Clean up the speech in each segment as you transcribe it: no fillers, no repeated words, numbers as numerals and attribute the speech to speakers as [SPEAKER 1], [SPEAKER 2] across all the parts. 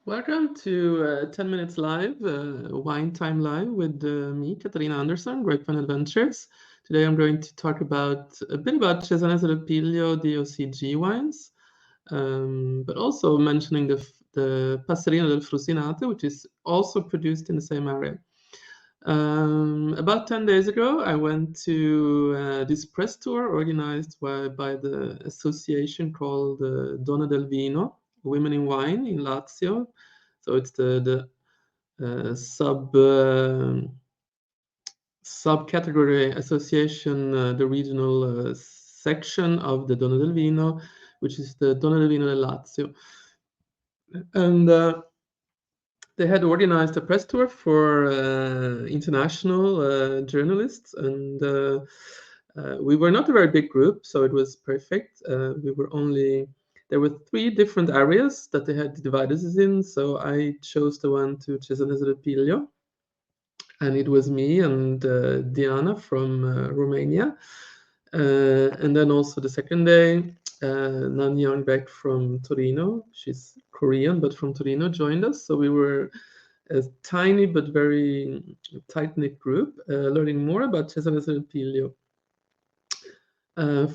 [SPEAKER 1] Welcome to 10 Minutes Live, Wine Time Live with me, Katarina Andersson, Grapevine Adventures. Today I'm going to talk a bit about Cesanese del Piglio DOCG wines, but also mentioning the Passerino del Frusinate, which is also produced in the same area. About 10 days ago, I went to this press tour organized by the association called Donne del Vino, Women in Wine in Lazio. So it's the subcategory association, the regional section of the Donne del Vino, which is the Donne del Vino del Lazio. And they had organized a press tour for international journalists, and we were not a very big group, so it was perfect. There were 3 different areas that they had divided us in, so I chose the one to Cesanese del Piglio, and it was me and Diana from Romania. And then also the second day, Nan Young-Beck from Torino. She's Korean, but from Torino, joined us. So we were a tiny but very tight-knit group, learning more about Cesanese del Piglio.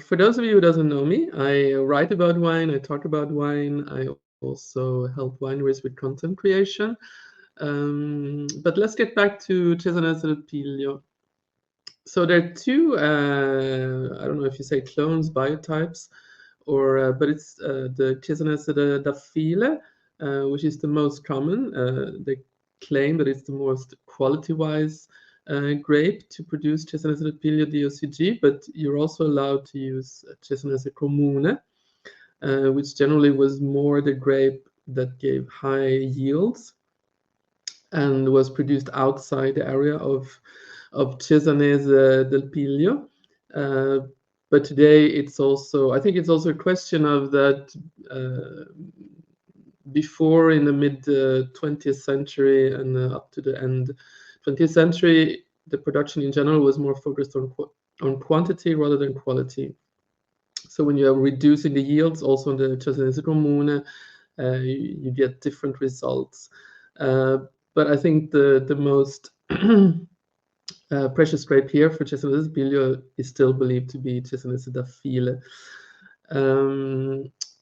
[SPEAKER 1] For those of you who doesn't know me, I write about wine, I talk about wine, I also help wineries with content creation. But let's get back to Cesanese del Piglio. So there are 2, I don't know if you say clones, biotypes, but it's the Cesanese da File, which is the most common. They claim that it's the most quality-wise grape to produce Cesanese del Piglio DOCG, but you're also allowed to use Cesanese Comune, which generally was more the grape that gave high yields and was produced outside the area of Cesanese del Piglio. But today I think it's also a question of that before, in the mid 20th century and up to the end 20th century, the production in general was more focused on quantity rather than quality. So when you are reducing the yields, also in the Cesanese Comune, you get different results. But I think the most precious grape here for Cesanese del Piglio is still believed to be Cesanese da File.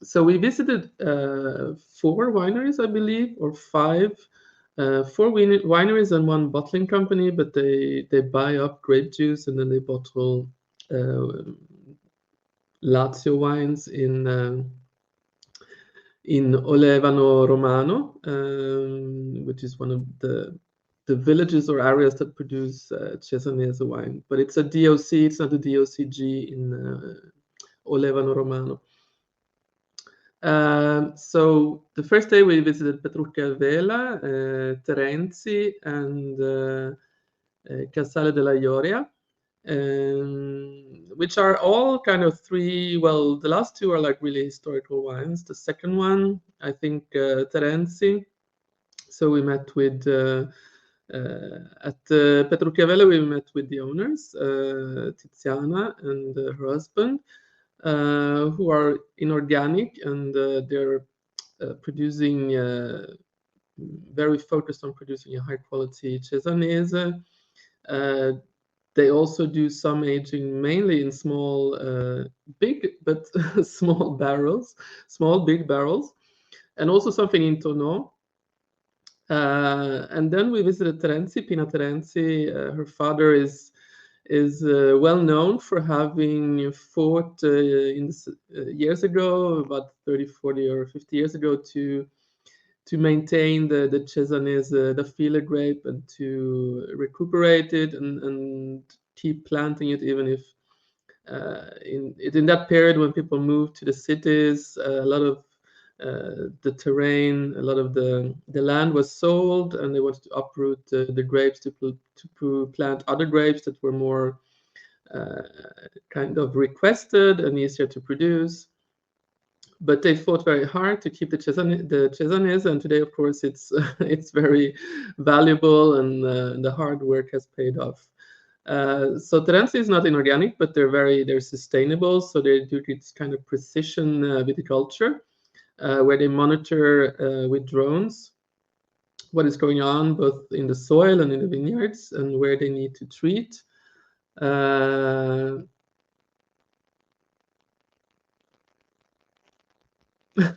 [SPEAKER 1] So we visited 4 wineries, I believe, or 5. 4 wineries and 1 bottling company, but they buy up grape juice and then they bottle Lazio wines in Olevano, Romano, which is one of the villages or areas that produce Cesanese wine. But it's a DOC, it's not a DOCG in Olevano, Romano. So the first day we visited Petrucca Vela, Terenzi, and Casale della Ioria, which are all kind of 3, well, the last 2 are like really historical wines. The second one, I think, Terenzi. So we met with, at Petrucca Vela, we met with the owners, Tiziana and her husband, who are inorganic, and they're producing, very focused on producing a high quality Cesanese. They also do some aging, mainly in small, big, but small barrels, small, big barrels, and also something in tonneau. And then we visited Terenzi, Pina Terenzi. Her father is well known for having fought years ago, about 30, 40, or 50 years ago, to maintain the Cesanese da File grape and to recuperate it and keep planting it, even if in that period when people moved to the cities, a lot of the terrain, a lot of the land was sold, and they wanted to uproot the grapes to plant other grapes that were more kind of requested and easier to produce. But they fought very hard to keep the Cesanese, and today, of course, it's very valuable, and the hard work has paid off. So Terenzi is not inorganic, but they're sustainable. So they do this kind of precision viticulture, where they monitor with drones what is going on both in the soil and in the vineyards and where they need to treat.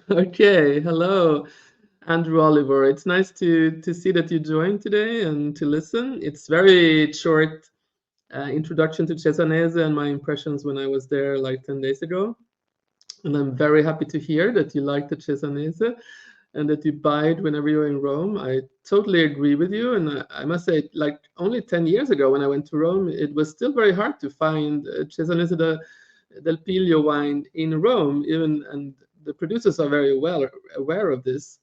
[SPEAKER 1] Okay, hello, Andrew Oliver. It's nice to see that you joined today and to listen. It's very short introduction to Cesanese and my impressions when I was there like 10 days ago. And I'm very happy to hear that you like the Cesanese and that you buy it whenever you're in Rome. I totally agree with you. And I must say, like only 10 years ago when I went to Rome, it was still very hard to find Cesanese del Piglio wine in Rome, even, and the producers are very well aware of this.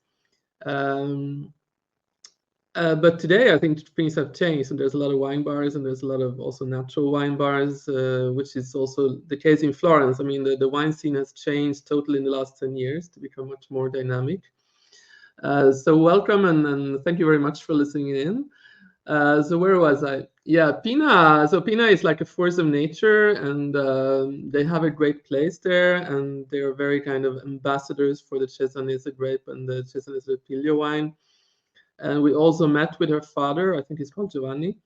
[SPEAKER 1] But today, I think things have changed, and there's a lot of wine bars, and there's a lot of also natural wine bars, which is also the case in Florence. I mean, the wine scene has changed totally in the last 10 years to become much more dynamic. So welcome, and thank you very much for listening in. So where was I? Yeah, Pina. So Pina is like a force of nature, and they have a great place there, and they are very kind of ambassadors for the Cesanese grape and the Cesanese del Piglio wine. And we also met with her father. I think he's called Giovanni,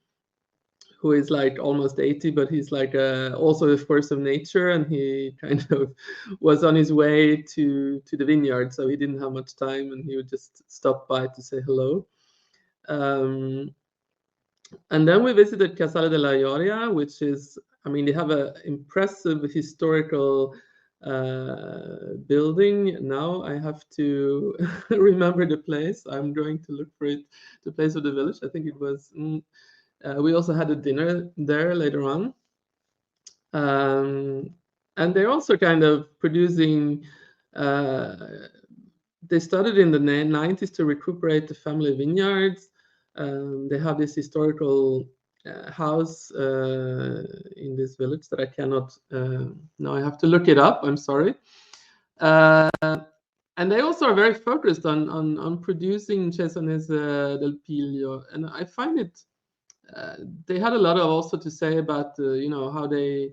[SPEAKER 1] who is like almost 80, but he's like also a force of nature, and he kind of was on his way to the vineyard, so he didn't have much time, and he would just stop by to say hello. And then we visited Casale della Ioria, which is, I mean, they have an impressive historical building. Now I have to remember the place. I'm going to look for it, the place of the village. I think it was, we also had a dinner there later on. And they're also kind of producing, they started in the 90s to recuperate the family vineyards. They have this historical house in this village that I cannot, now I have to look it up, I'm sorry. And they also are very focused on producing Cesanese del Piglio. And I find it, they had a lot of also to say about, you know, how they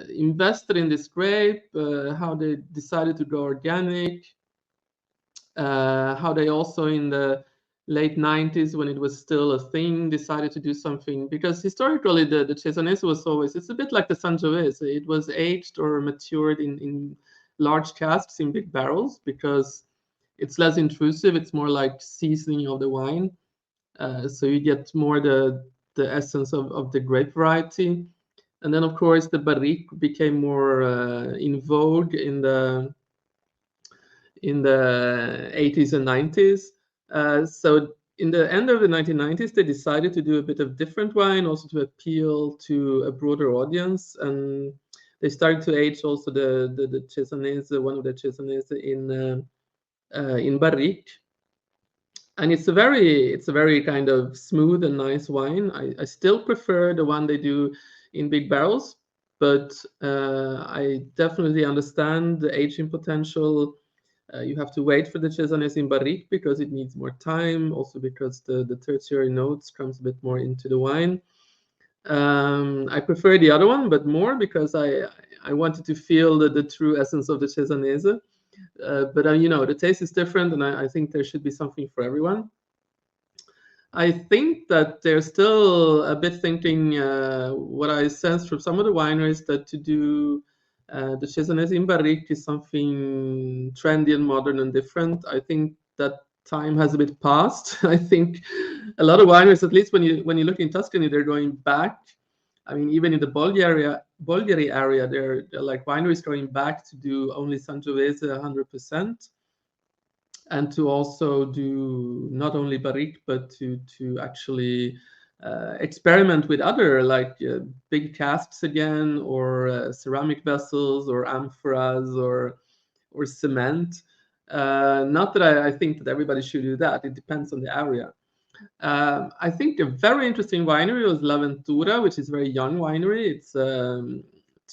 [SPEAKER 1] invested in this grape, how they decided to go organic, how they also in the late 90s, when it was still a thing, decided to do something, because historically the Cesanese was always, it's a bit like the Sangiovese. It was aged or matured in large casks in big barrels because it's less intrusive. It's more like seasoning of the wine. So you get more the essence of the grape variety. And then of course the barrique became more in vogue in the 80s and 90s. So in the end of the 1990s, they decided to do a bit of different wine, also to appeal to a broader audience. And they started to age also the Cesanese, one of the Cesanese in barrique. And it's a very kind of smooth and nice wine. I still prefer the one they do in big barrels, but I definitely understand the aging potential. You have to wait for the Cesanese in barrique because it needs more time, also because the tertiary notes comes a bit more into the wine. I prefer the other one, but more because I wanted to feel the true essence of the Cesanese. But you know, the taste is different, and I think there should be something for everyone. I think that they're still a bit thinking, what I sense from some of the wineries, that to do the Cesanese in barrique is something trendy and modern and different. I think that time has a bit passed. I think a lot of wineries, at least when you look in Tuscany, they're going back. I mean, even in the Bolgheri area, they're like wineries going back to do only Sangiovese 100%, and to also do not only barrique, but to actually experiment with other like big casks again, or ceramic vessels, or amphoras, or cement. Not that I think that everybody should do that. It depends on the area. I think a very interesting winery was La Ventura, which is a very young winery. It's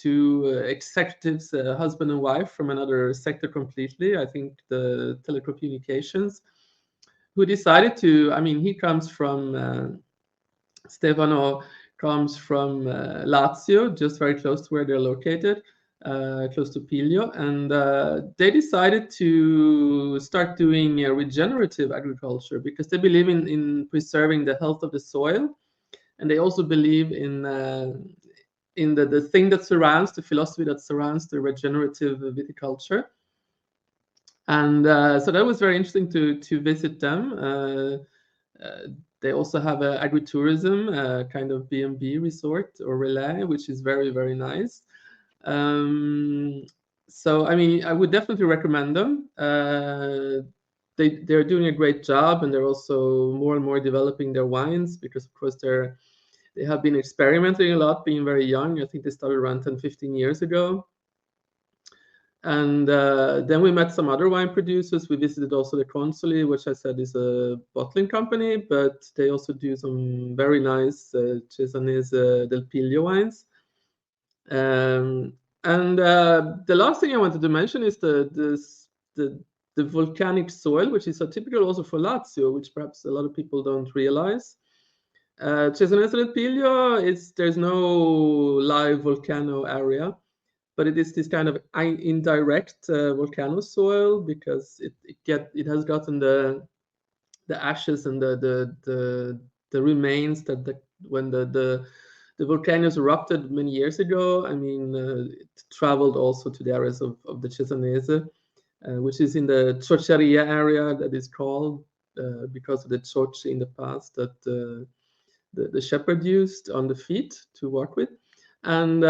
[SPEAKER 1] two executives, husband and wife from another sector completely, I think the telecommunications, who decided to, I mean, he comes from, Stefano comes from Lazio, just very close to where they're located. close to Piglio, and they decided to start doing regenerative agriculture because they believe in preserving the health of the soil, and they also believe in the thing that surrounds the philosophy that surrounds the regenerative viticulture. And so that was very interesting to visit them. They also have an agritourism kind of B&B resort or relay, which is very, very nice. So I mean, I would definitely recommend them. They're doing a great job, and they're also more and more developing their wines because, of course, they have been experimenting a lot, being very young. I think they started around 10, 15 years ago. And then we met some other wine producers. We visited also the Consoli, which I said is a bottling company, but they also do some very nice Cesanese del Piglio wines. And the last thing I wanted to mention is the volcanic soil, which is so typical also for Lazio, which perhaps a lot of people don't realize. Cesanese del Piglio there's no live volcano area, but it is this kind of indirect volcano soil because it has gotten the ashes and the remains that when the volcanoes erupted many years ago. I mean, it traveled also to the areas of the Cesanese, which is in the Ciociaria area that is called because of the cioci in the past that the shepherd used on the feet to walk with. And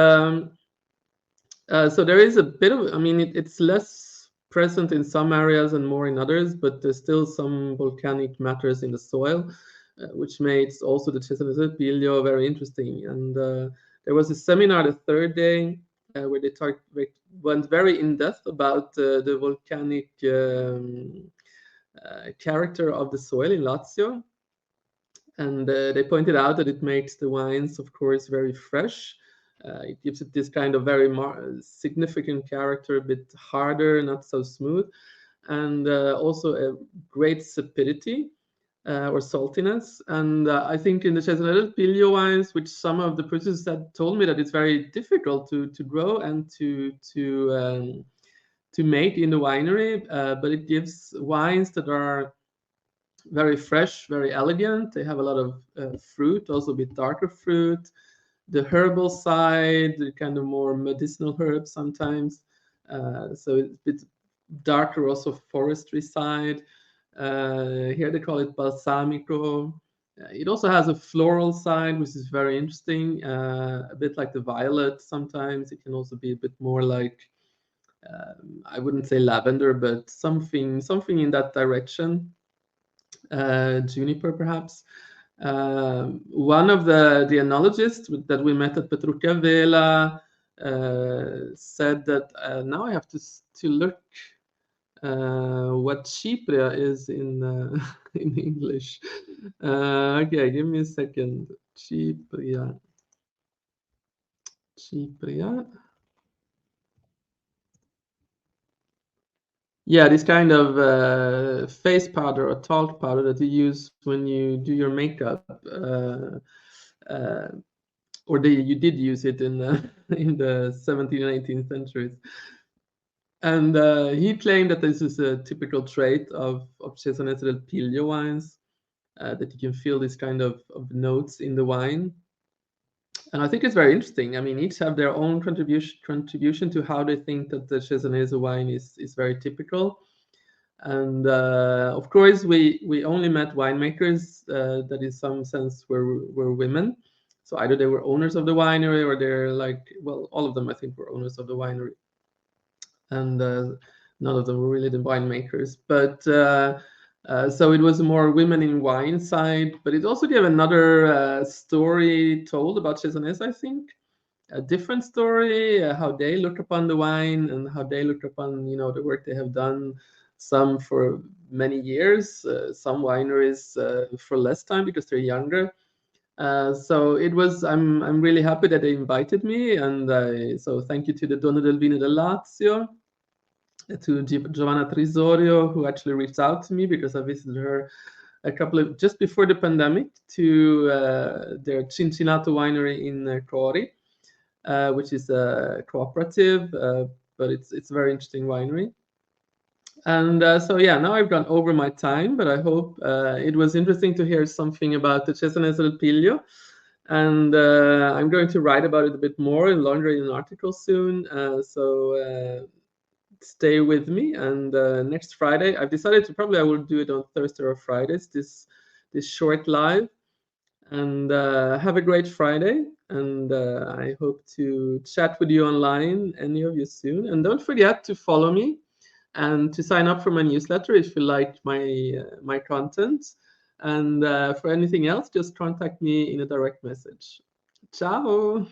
[SPEAKER 1] so there is a bit of, I mean, it's less present in some areas and more in others, but there's still some volcanic matters in the soil, which makes also the Cesanese del Piglio very interesting. And there was a seminar the third day where they went very in depth about the volcanic character of the soil in Lazio. And they pointed out that it makes the wines, of course, very fresh. It gives it this kind of very significant character, a bit harder, not so smooth, and also a great sapidity or saltiness. And I think in the Cesanese del Piglio wines, which some of the producers had told me that it's very difficult to grow and to make in the winery, but it gives wines that are very fresh, very elegant. They have a lot of fruit, also a bit darker fruit. The herbal side, the kind of more medicinal herbs sometimes. So it's a bit darker, also forestry side. Here they call it balsamico. It also has a floral side, which is very interesting. A bit like the violet sometimes. It can also be a bit more like, I wouldn't say lavender, but something in that direction. Juniper perhaps. One of the enologists that we met at Petrucca Vela said that now I have to look what Chypria is in in English. Okay, give me a second. Chypria. Yeah, this kind of face powder or talc powder that you use when you do your makeup, or you did use it in in the 17th and 18th centuries. And he claimed that this is a typical trait of Cesanese del Piglio wines, that you can feel this kind of notes in the wine. And I think it's very interesting. I mean, each have their own contribution to how they think that the Cesanese wine is very typical. And of course, we only met winemakers that in some sense were women. So either they were owners of the winery or they're like, well, all of them, I think, were owners of the winery. And none of them were really the winemakers. But so it was more women in wine side, but it also gave another story told about Cesanese, I think. A different story, how they look upon the wine and how they look upon, the work they have done, some for many years, some wineries for less time because they're younger. So it was, I'm really happy that they invited me. And so thank you to the Donne del Vino del Lazio, to Giovanna Trisorio, who actually reached out to me because I visited her just before the pandemic to their Cincinato winery in Cori. which is a cooperative, but it's a very interesting winery. And so yeah, now I've gone over my time, but I hope it was interesting to hear something about the Cesanese del Piglio. And I'm going to write about it a bit more and longer in an article soon. So stay with me. And next Friday, I've decided to I will do it on Thursday or Fridays, this short live. And have a great Friday. And I hope to chat with you online, any of you soon. And don't forget to follow me and to sign up for my newsletter if you like my content. And for anything else, just contact me in a direct message. Ciao.